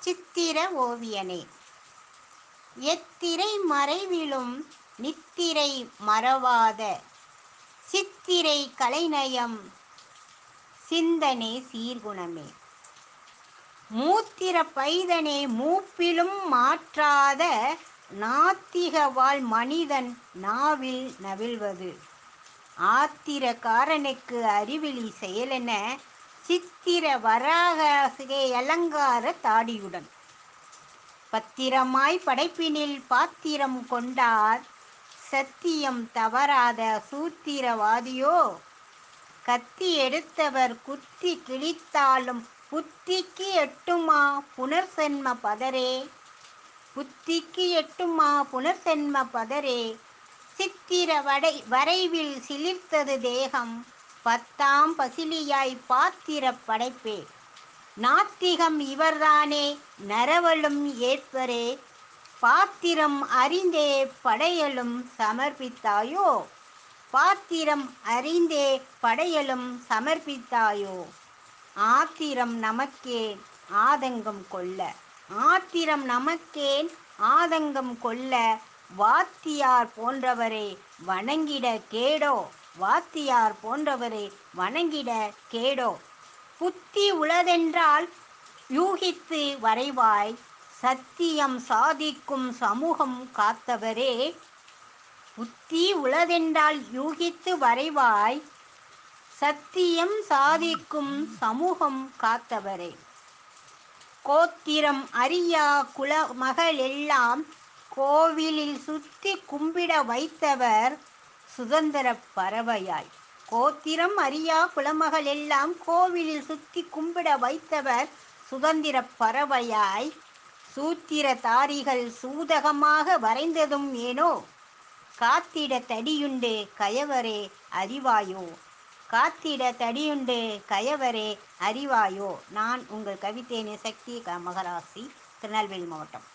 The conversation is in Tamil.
சித்திர ஓவியனே. எத்திரை மறைவிலும் நித்திரை மறவாத சித்திரை கலைநயம் சிந்தனை சீர்குணமே. மூத்திர பைதனே மூப்பிலும் மாற்றாத நாத்திக வாழ் மனிதன் நாவில் நவில்வது ஆத்திர காரனுக்கு அறிவிலி செயலென சித்திர வராக அலங்கார தாடியுடன் பத்திரமாய் படைப்பினில் பாத்திரம் கொண்டார் சத்தியம் தவறாத சூத்திரவாதியோ. கத்தி எடுத்தவர் குத்தி கிழித்தாலும் புத்திக்கு எட்டுமா புனர்சென்ம பதரே. புத்திக்கு எட்டுமா புனர்சென்ம பதரே. சித்திர வரைவில் சிலிர்த்தது தேகம் பத்தாம் பசிலியாய் பாத்திர படைப்பே. நாத்திகம் இவர்தானே நரவலும் ஏற்பரே. பாத்திரம் அறிந்தே படையலும் சமர்ப்பித்தாயோ. பாத்திரம் அறிந்தே படையலும் சமர்ப்பித்தாயோ. ஆத்திரம் நமக்கேன் ஆதங்கம் கொள்ள. ஆத்திரம் நமக்கேன் ஆதங்கம் கொள்ள. வாத்தியார் போன்றவரை வணங்கிட கேடோ. வாத்தியார் போன்றவரை வணங்கிட கேடோ. புத்தி உளதென்றால் யூகித்து வரைவாய் சத்தியம் சாதிக்கும் சமூகம் காத்தவரே. புத்தி உளதென்றால் யூகித்து வரைவாய் சத்தியம் சாதிக்கும் சமூகம் காத்தவரே. கோத்திரம் அறியா குலமகள் எல்லாம் கோவிலில் சுத்தி கும்பிட வைத்தவர் சுதந்திர பறவையாய். கோத்திரம் அறியா குலமகள் எல்லாம் கோவிலில் சுத்தி கும்பிட வைத்தவர் சுதந்திர பறவையாய். சூத்திர தாரிகள் சூதகமாக வரைந்ததும் ஏனோ. காத்திட தடியுண்டு கயவரே அறிவாயோ. காத்திட தடியுண்டு கயவரே அறிவாயோ. நான் உங்கள் கவிதேனி சக்தி மகராசி, திருநெல்வேலி மாவட்டம்.